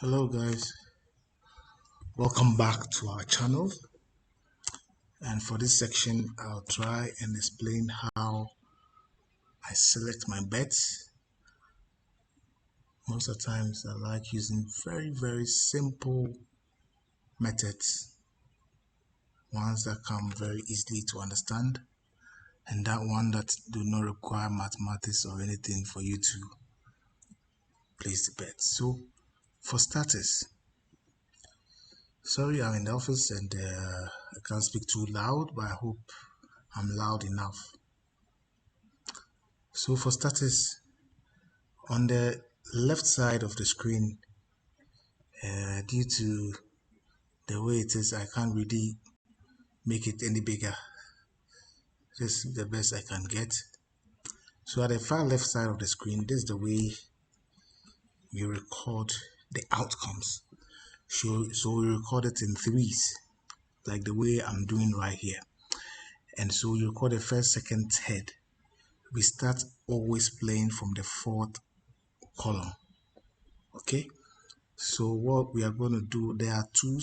Hello guys, welcome back to our channel, and for this section I'll try and explain how I select my bets. Most of the times I like using very simple methods, ones that come very easily to understand, and that one that do not require mathematics or anything for you to place the bet. So for starters, sorry I'm in the office and I can't speak too loud, but I hope I'm loud enough. So for starters, on the left side of the screen, due to the way it is, I can't really make it any bigger. This is the best I can get. So at the far left side of the screen, this is the way you record the outcomes. So we record it in threes, like the way I'm doing right here. And so you record the first, second, third. We start always playing from the fourth column. Okay, so what we are going to do, there are two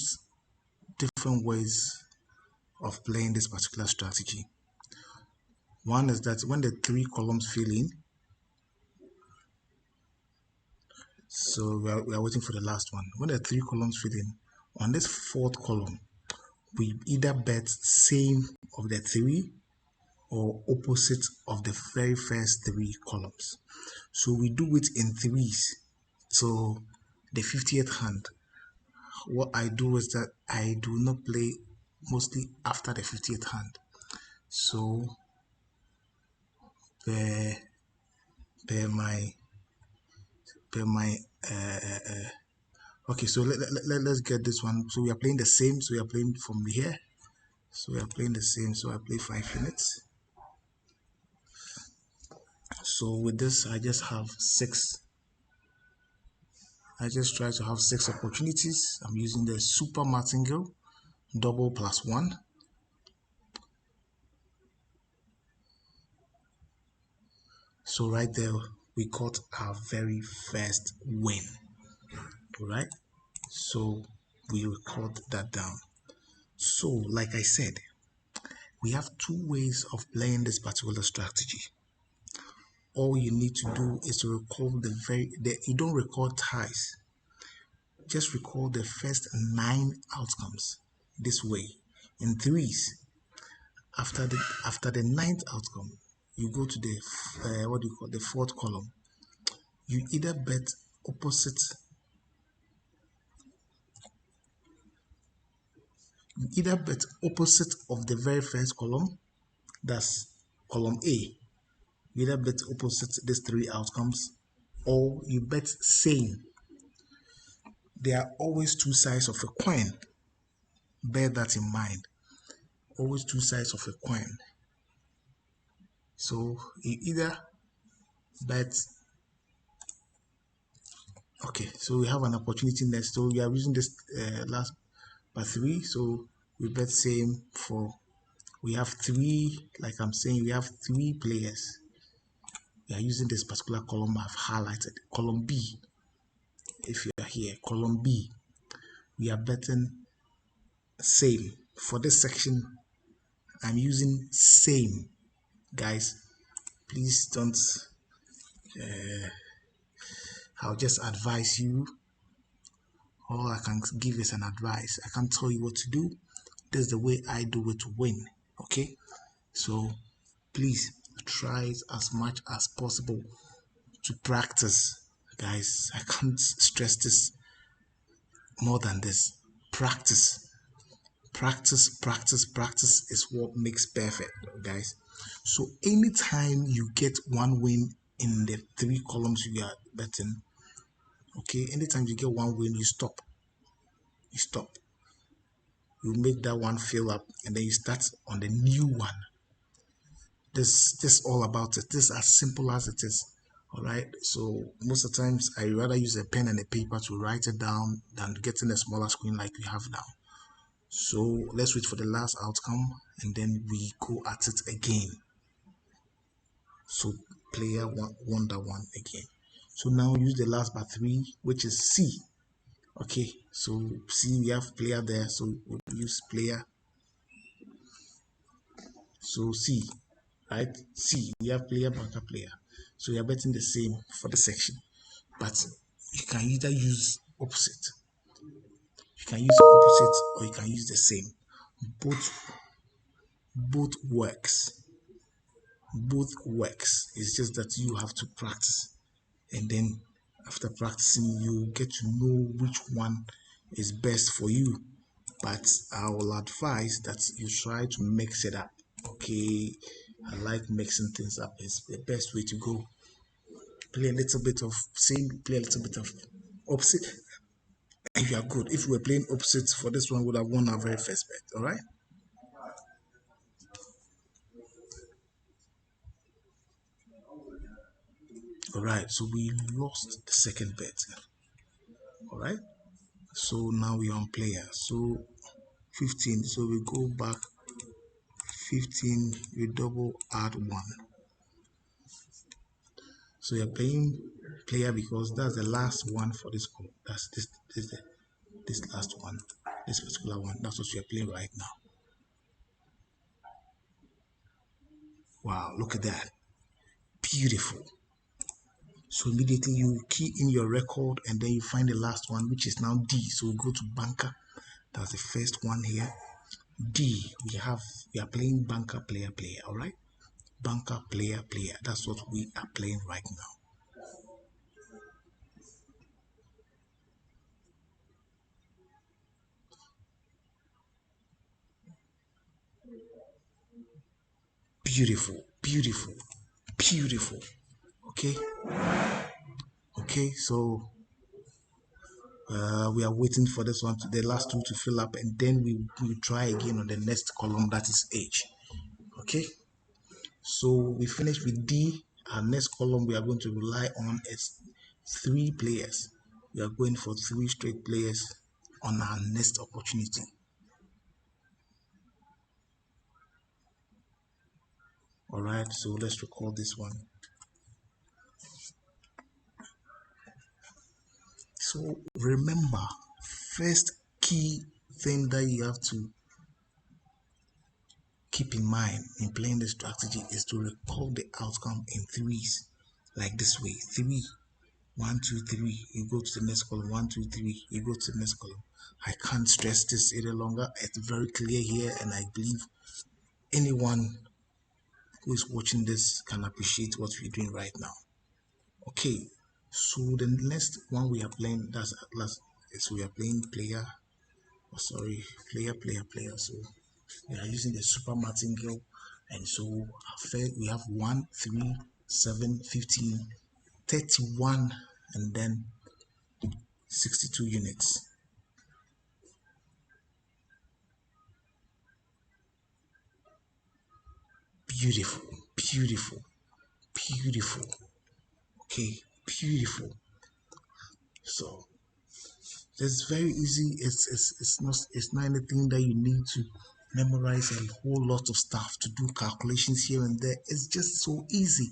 different ways of playing this particular strategy. One is that when the three columns fill in, so we are waiting for the last one. When the three columns fill in, on this fourth column, we either bet same of the three or opposite of the very first three columns. So we do it in threes. So the 50th hand, what I do is that I do not play mostly after the 50th hand. So per my okay, so let's get this one. So we are playing the same, so we are playing from here, so we are playing the same, so I play 5 units. So with this I just have six. I just try to have 6 opportunities. I'm using the super martingale double plus 1. So right there we got our very first win. Alright, so we record that down. So like I said, we have two ways of playing this particular strategy. All you need to do is to record you don't record ties, just record the first 9 outcomes this way in threes. After the ninth outcome, you go to the the fourth column. You either bet opposite of the very first column, that's column A. You either bet opposite these 3 outcomes, or you bet same. There are always 2 sides of a coin. Bear that in mind. Always 2 sides of a coin. So you either bet. Okay, so we have an opportunity next. So we are using this last by 3. So we bet same for. We have 3. Like I'm saying, we have 3 players. We are using this particular column I've highlighted. Column B. If you are here, column B, we are betting same. For this section, I'm using same. Guys, please don't. I'll just advise you. All I can give is an advice. I can't tell you what to do. This is the way I do it to win. Okay, so please try it as much as possible to practice. Guys, I can't stress this more than this. Practice is what makes perfect, guys. So anytime you get one win in the 3 columns you are betting, okay, anytime you get one win, you stop. You make that one fill up, and then you start on the new one. This all about it. This is as simple as it is. All right, so most of the times I rather use a pen and a paper to write it down than getting a smaller screen like we have now. So let's wait for the last outcome, and then we go at it again. So player one, won that one again. So now use the last by 3, which is C. Okay, so see we have player there, so we'll use player. So C, right? C, we have player, banker, player. So we are betting the same for the section, but you can either use opposite. You can use opposite or you can use the same. Both both works. Both works. It's just that you have to practice, and then after practicing, you get to know which one is best for you. But I will advise that you try to mix it up. Okay, I like mixing things up. It's the best way to go. Play a little bit of same, play a little bit of opposite. If you are good, if we were playing opposites for this one, would have won our very first bet. All right, all right. So we lost the second bet. All right. So now we're on player. So 15. So we go back 15. We double add one. So you're playing player because that's the last one for this call. That's this last one, this particular one. That's what you're playing right now. Wow, look at that. Beautiful. So immediately you key in your record and then you find the last one, which is now D. So we go to banker. That's the first one here. D. We are playing banker player player. All right. Banker player player. That's what we are playing right now. Beautiful, beautiful, beautiful. Okay, okay. So we are waiting for this one, the last two to fill up, and then we will try again on the next column, that is H. Okay, so we finished with D. Our next column we are going to rely on is three players. We are going for three straight players on our next opportunity. All right, so let's record this one. So remember, first key thing that you have to keep in mind in playing this strategy is to record the outcome in threes, like this way. Three, one, two, three. You go to the next column. One, two, three. You go to the next column. I can't stress this any longer. It's very clear here, and I believe anyone who is watching this can appreciate what we're doing right now. Okay, so the next one we are playing, that's last, so we are playing player, oh sorry, player. So we are using the super martingale, and so we have 1 3 7 15 31 and then 62 units. Beautiful, beautiful, beautiful. Okay, beautiful. So it's very easy. It's not anything that you need to memorize a whole lot of stuff to do calculations here and there. It's just so easy.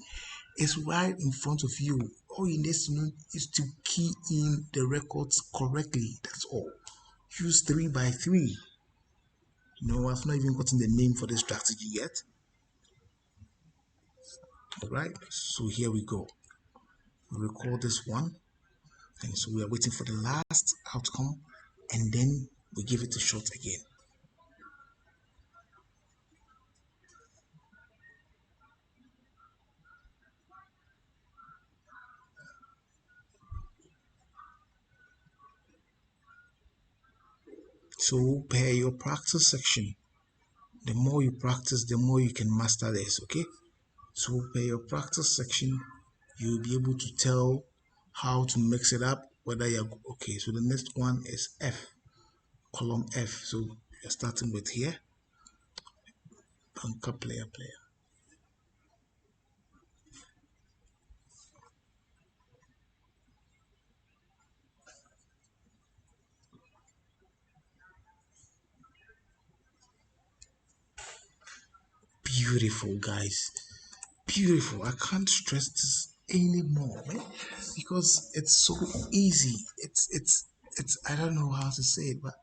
It's right in front of you. All you need to know is to key in the records correctly. That's all. Use 3 by 3. I've not even gotten the name for this strategy yet. All right, so here we go. We record this one, and so we are waiting for the last outcome, and then we give it a shot again. So per your practice section, the more you practice, the more you can master this. Okay, so per your practice section, you'll be able to tell how to mix it up, whether you're okay. So the next one is F, column F. So you're starting with here, anchor player player. Beautiful, guys, beautiful. I can't stress this anymore, man, because it's so easy. It's It's, I don't know how to say it, but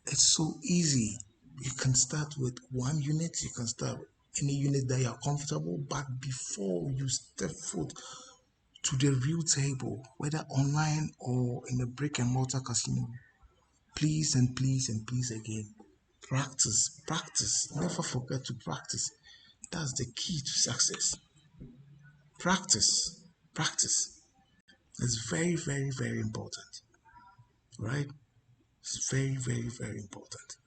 it's so easy. You can start with one unit, you can start with any unit that you're comfortable, but before you step foot to the real table, whether online or in a brick and mortar casino, please and please and please again, practice, practice. Never forget to practice. That's the key to success. Practice, practice. It's very, very, very important, right? It's very, very, very important.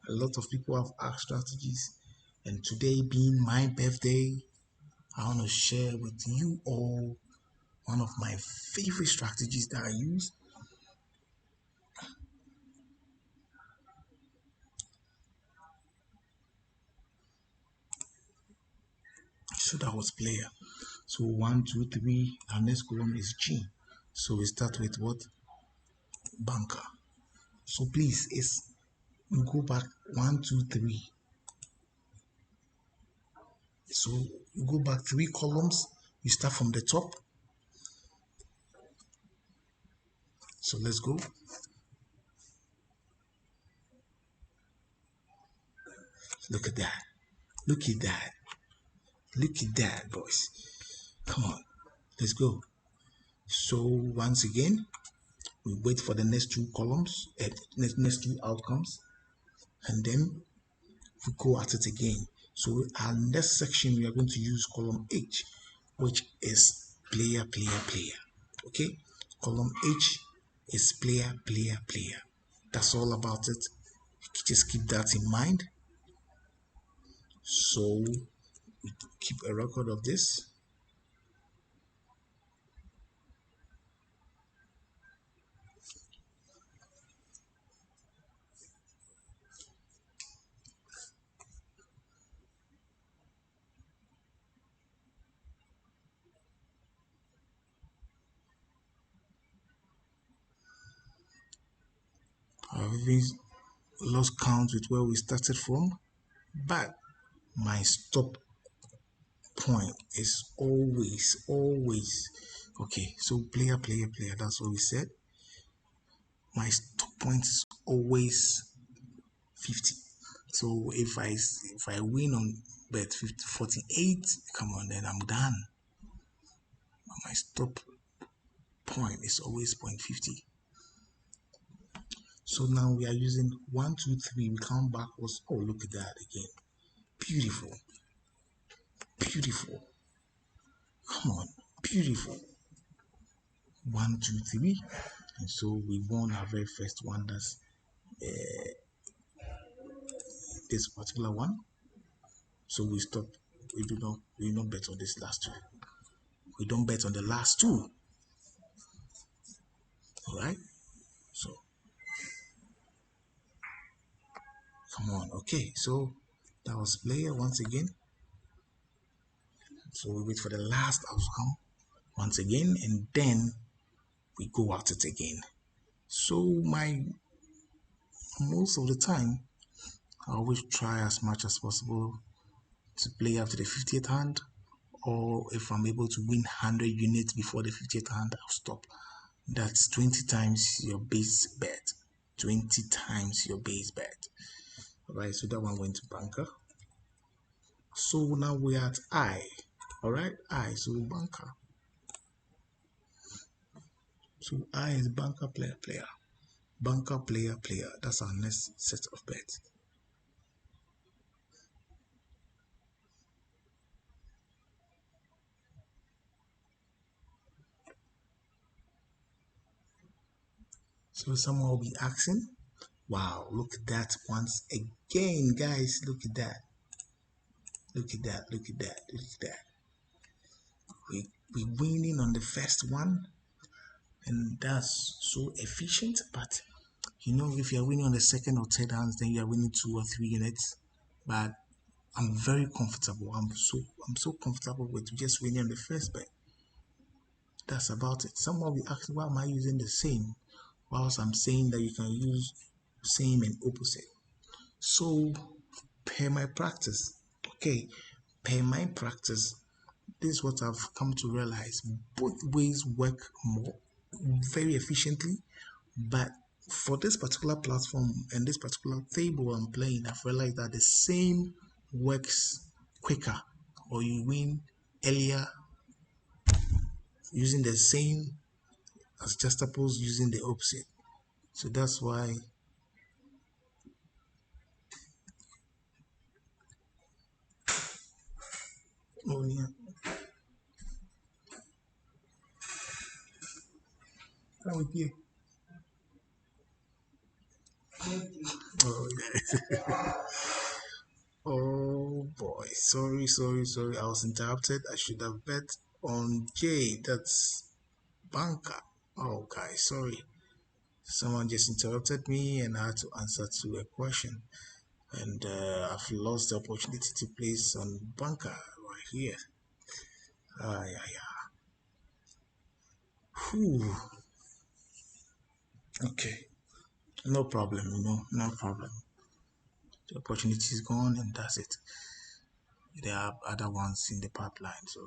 A lot of people have asked strategies, and today being my birthday, I want to share with you all one of my favorite strategies that I use. So that was player. So one, two, three. Our next column is G. So we start with what? Banker. So please, it's you go back one, two, three. So you go back three columns. You start from the top. So let's go. Look at that. Look at that. Look at that, boys. Come on. Let's go. So once again, we wait for the next two columns, next two outcomes, and then we go at it again. So our next section, we are going to use column H, which is player, player, player. Okay, column H is player, player, player. That's all about it. Just keep that in mind. So we keep a record of this. I've even lost count with where we started from, but my stop point is always okay. So player, player, player. That's what we said. My stop point is always 50. So if I win on bet 50, 48, come on, then I'm done. But my stop point is always point 50. So now we are using 1, 2, 3. We count backwards. Oh, look at that again. Beautiful. Beautiful. Come on. Beautiful. 1, 2, 3. And so we won our very first one. That's this particular one. So we stop. We don't bet on this last two. We don't bet on the last two. All right. So come on. Okay. So that was player once again. So we wait for the last outcome once again, and then we go at it again. So my most of the time, I always try as much as possible to play up to the 50th hand, or if I'm able to win 100 units before the 50th hand, I'll stop. That's 20 times your base bet. 20 times your base bet. Alright, so that one went to banker. So now we're at I. Alright, I. So banker. So I is banker, player, player. Banker, player, player. That's our next set of bets. So someone will be asking, wow, look at that once again, guys. Look at that. Look at that. Look at that. Look at that. We winning on the first one, and that's so efficient. But if you're winning on the second or third hands, then you're winning 2 or 3 units. But I'm very comfortable. I'm so comfortable with just winning on the first bet. That's about it. Someone will ask, why am I using the same? Whilst I'm saying that you can use same and opposite. So per my practice, okay, per my practice, this is what I've come to realize. Both ways work more, very efficiently. But for this particular platform and this particular table I'm playing, I've realized that the same works quicker, or you win earlier using the same as just opposed using the opposite. So that's why. Oh yeah. How with you? Oh yeah. Oh boy. Sorry. I was interrupted. I should have bet on J. That's banker. Oh guys, sorry. Someone just interrupted me and I had to answer to a question. And I've lost the opportunity to place on banker right here. Ah, yeah. Whew. Okay. No problem, no problem. The opportunity is gone and that's it. There are other ones in the pipeline, so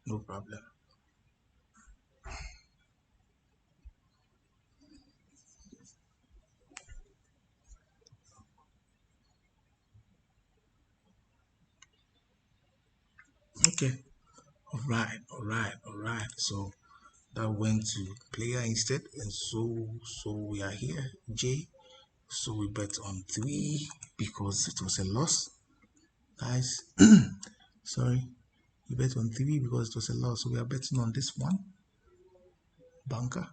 no problem. Okay. All right. So that went to player instead, and so we are here, J. So we bet on three because it was a loss, guys. Sorry, we bet on three because it was a loss. So we are betting on this one, bunker.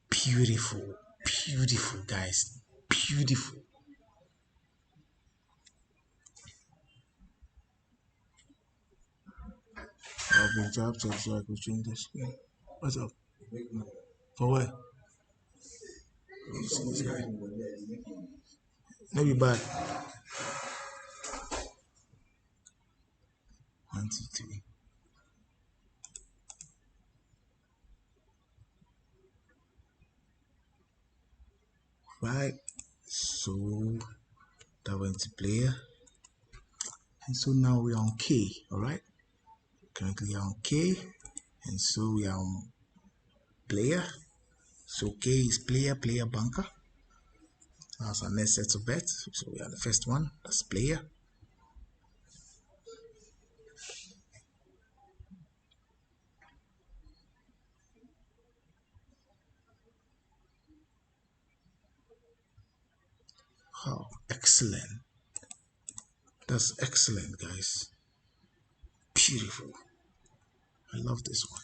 Beautiful, beautiful, guys, beautiful. I've been interrupted, so I could change the screen. What's up? For what? You see this guy? Maybe bad. One, two, three. Right. So that went to player. And so now we're on K, alright? Currently on K. And so we are on player. So K is player, bunker. That's our next set of bets. So we are the first one. That's player. Oh, excellent. That's excellent, guys. Beautiful. I love this one.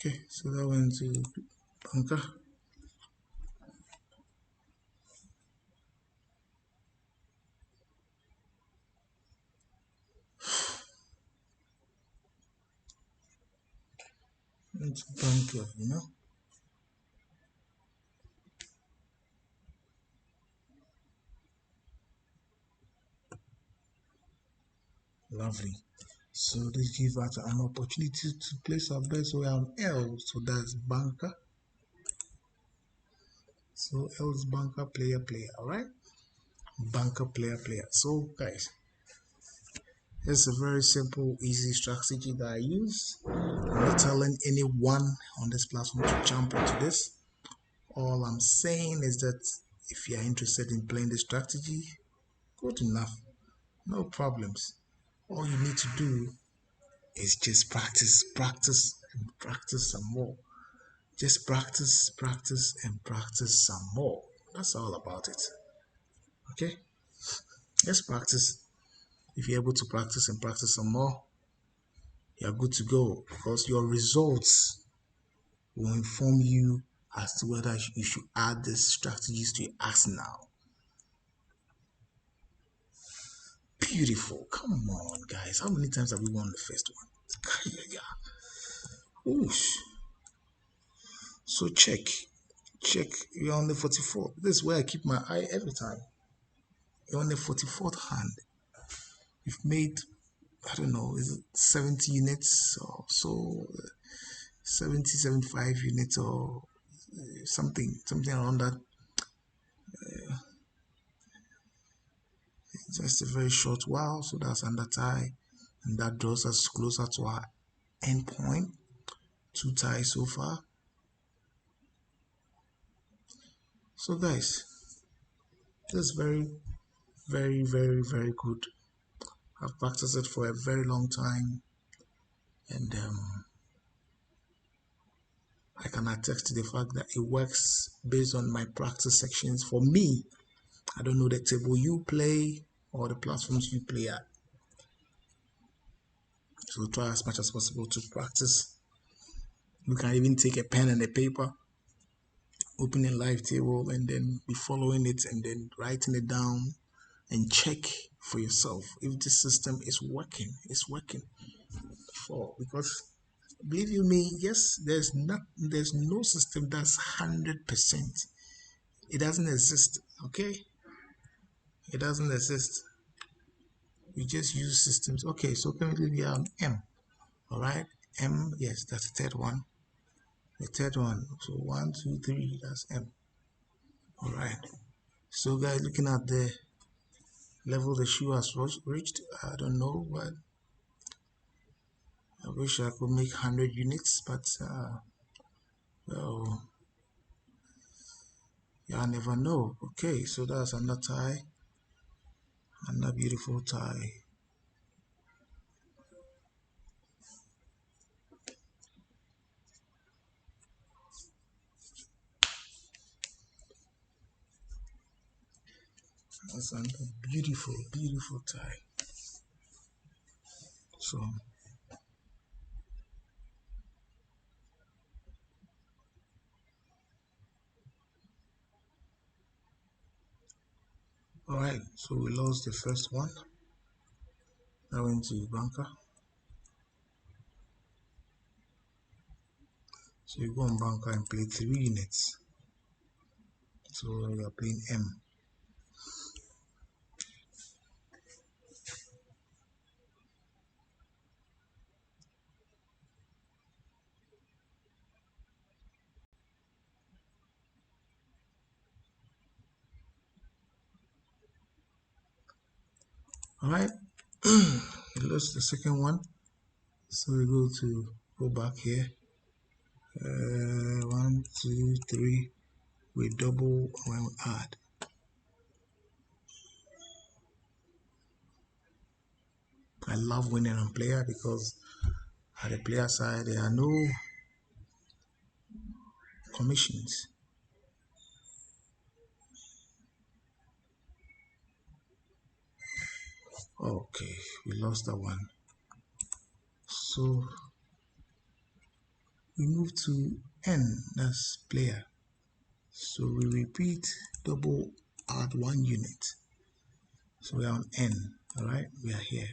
Okay, so that went to bunker. Into bunker. Lovely. So this gives us an opportunity to place our bets. So we are on L. So that's bunker. So L is bunker, player. Alright? Bunker, player. So guys, it's a very simple, easy strategy that I use. I'm not telling anyone on this platform to jump into this. All I'm saying is that if you're interested in playing this strategy, good enough. No problems. All you need to do is just practice some more. Just and practice some more. That's all about it. Okay? Just practice. If you're able to practice and practice some more, you're good to go because your results will inform you as to whether you should add these strategies to your arsenal. Beautiful. Come on, guys. How many times have we won the first one? Yeah. Oosh. So check. You're on the 44th. This is where I keep my eye every time. You're on the 44th hand. You've made, I don't know, is it 70 units or so, 70, 75 units or something around that. Just a very short while. So that's under tie, and that draws us closer to our end point. 2 ties so far. So guys, this is very, very, very, very good. I've practiced it for a very long time, and I can attest to the fact that it works based on my practice sections. For me, I don't know the table you play or the platforms you play at. So try as much as possible to practice. You can even take a pen and a paper, open a live table, and then be following it and then writing it down and check for yourself if this system is working. It's working for, because believe you me, yes, there's no system that's 100%. It doesn't exist. Okay, it doesn't exist. We just use systems. Okay, so currently we are on M. All right, M. Yes, that's the third one. The third one. So 1, 2, 3. That's M. All right. So guys, looking at the level the shoe has reached, I don't know, but I wish I could make 100 units, but well, yeah, I never know. Okay, so that's another tie, another beautiful tie. That's another beautiful, beautiful tie. So, all right, so we lost the first one. That went to bunker. So you go on bunker and play 3 units. So you are playing M. All right, we lost the second one. So we go back here. 1, 2, 3. We double when we add. I love winning on player because at the player side there are no commissions. Okay, we lost that one. So we move to N, that's player. So we repeat, double, add 1 unit. So we are on N, all right? We are here.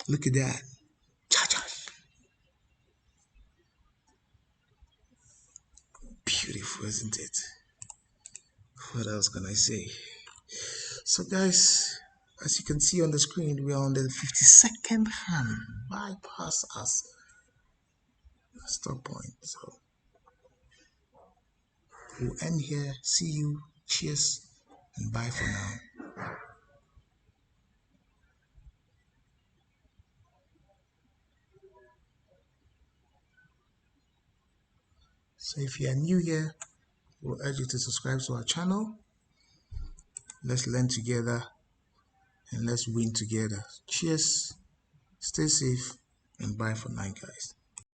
Look at that. Cha-cha. Beautiful, isn't it? What else can I say? So guys, as you can see on the screen, we are on the 52nd hand. Bypass us. Stop point. So we'll end here. See you. Cheers and bye for now. So if you are new here, we'll urge you to subscribe to our channel. Let's learn together and let's win together. Cheers, stay safe, and bye for now, guys.